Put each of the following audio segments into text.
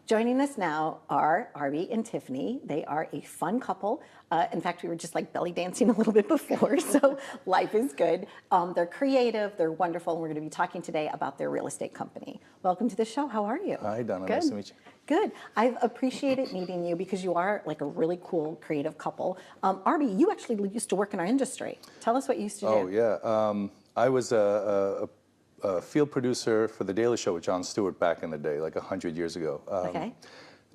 Joining us now are Arbi and Tiffany. They are a fun couple. In fact, we were just like belly dancing a little bit before, so life is good. They're creative, they're wonderful, and we're going to be talking today about their real estate company. Welcome to the show. How are you? Hi, Donna. Good. Nice to meet you. Good. I've appreciated meeting you because you are like a really cool creative couple. Arbi, you actually used to work in our industry. Tell us what you used to do. Oh, yeah. I was a field producer for The Daily Show with Jon Stewart back in the day, like 100 years ago. Okay.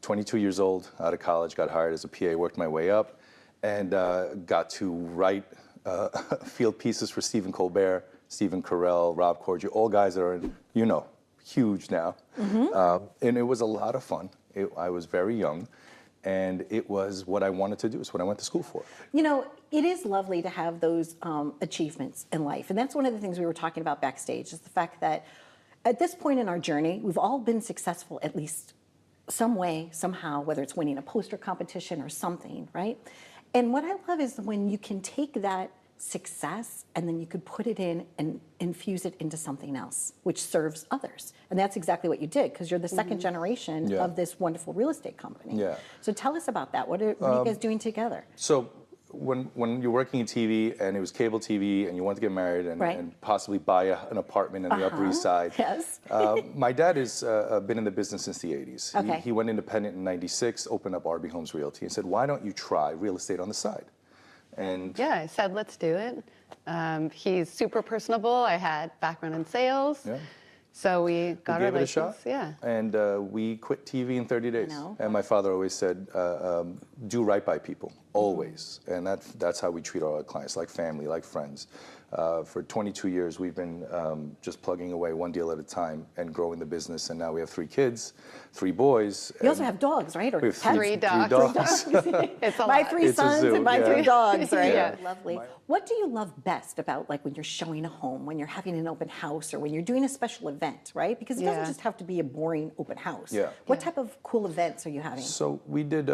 22 years old, out of college, got hired as a PA, worked my way up, and got to write field pieces for Stephen Colbert, Stephen Carell, Rob Corddry, all guys that are, you know, huge now. Mm-hmm. And it was a lot of fun. I was very young, and it was what I wanted to do. It's what I went to school for. You know, it is lovely to have those achievements in life. And that's one of the things we were talking about backstage, is the fact that at this point in our journey, we've all been successful at least some way, somehow, whether it's winning a poster competition or something, right? And what I love is when you can take that success and then you could put it in and infuse it into something else which serves others. And that's exactly what you did, because you're the second generation of this wonderful real estate company. Yeah. So tell us about that. What are you guys doing together? So when you're working in TV and it was cable TV and you wanted to get married and possibly buy an apartment in the Upper East Side. Yes. My dad has been in the business since the 80s. Okay. He went independent in '96, opened up Arbi Homes Realty and said, why don't you try real estate on the side? And yeah, I said, let's do it. He's super personable. I had background in sales. Yeah. So we got our license. Gave it a shot. Yeah. And we quit TV in 30 days. And my father always said, do right by people, always. And that's how we treat our clients, like family, like friends. For 22 years, we've been just plugging away one deal at a time and growing the business. And now we have 3 kids, 3 boys. You also have dogs, right? Or we have pets? 3 dogs. 3 dogs. It's a my lot. 3 sons and my 3 dogs, right? Yeah. Lovely. What do you love best about like when you're showing a home, when you're having an open house, or when you're doing a special event, right? Because it doesn't just have to be a boring open house. Yeah. What type of cool events are you having? So we did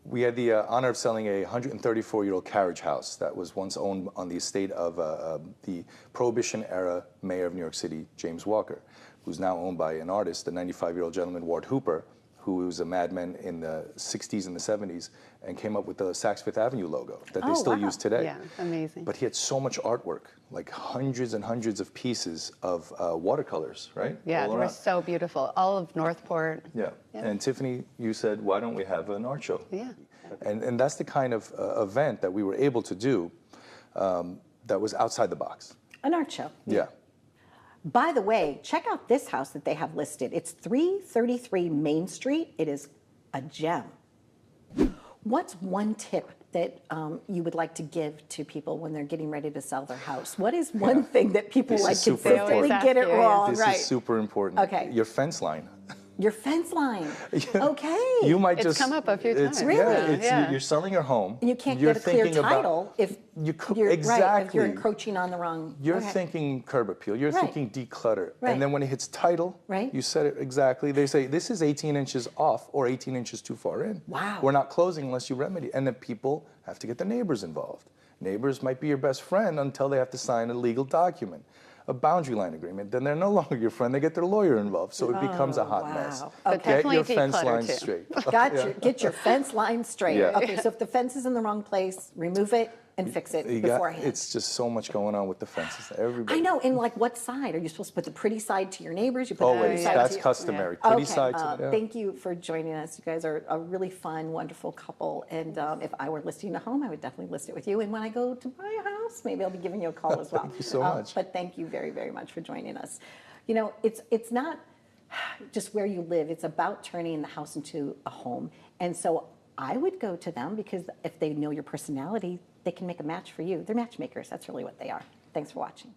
we had the honor of selling a 134-year-old carriage house that was once owned on the estate of the Prohibition-era mayor of New York City, James Walker, who's now owned by an artist, the 95-year-old gentleman, Ward Hooper, who was a madman in the 60s and the 70s and came up with the Saks Fifth Avenue logo that they still use today. Yeah, amazing. But he had so much artwork, like hundreds and hundreds of pieces of watercolors, right? Yeah, they were so beautiful. All of Northport. Yeah. And Tiffany, you said, why don't we have an art show? Yeah. And that's the kind of event that we were able to do that was outside the box. An art show. Yeah. By the way, check out this house that they have listed. It's 333 Main Street. It is a gem. What's one tip that you would like to give to people when they're getting ready to sell their house? What is one thing that people like consistently get it wrong? This is super important. Okay. Your fence line. Your fence line. Okay. You might it's come up a few times. Really? You're selling your home. And you can't get a clear title if you're exactly. if you're encroaching on the wrong. You're thinking curb appeal. You're thinking declutter. And then when it hits title, you said it exactly. They say this is 18 inches off or 18 inches too far in. Wow. We're not closing unless you remedy. And then people have to get the neighbors involved. Neighbors might be your best friend until they have to sign a legal document, a boundary line agreement. Then they're no longer your friend. They get their lawyer involved. So it becomes a hot mess. Okay. Get your fence line straight. Get your fence line straight. Yeah. Okay, so if the fence is in the wrong place, remove it and fix it beforehand. It's just so much going on with the fences. Everybody. I know. And like, what side? Are you supposed to put the pretty side to your neighbors? You put always. The pretty side That's to customary. Pretty side to Thank you for joining us. You guys are a really fun, wonderful couple. And if I were listing a home, I would definitely list it with you. And when I go to buy a house, maybe I'll be giving you a call as well. Thank you so much. But thank you very, very much for joining us. You know, it's not just where you live. It's about turning the house into a home. And so I would go to them because if they know your personality, they can make a match for you. They're matchmakers. That's really what they are. Thanks for watching.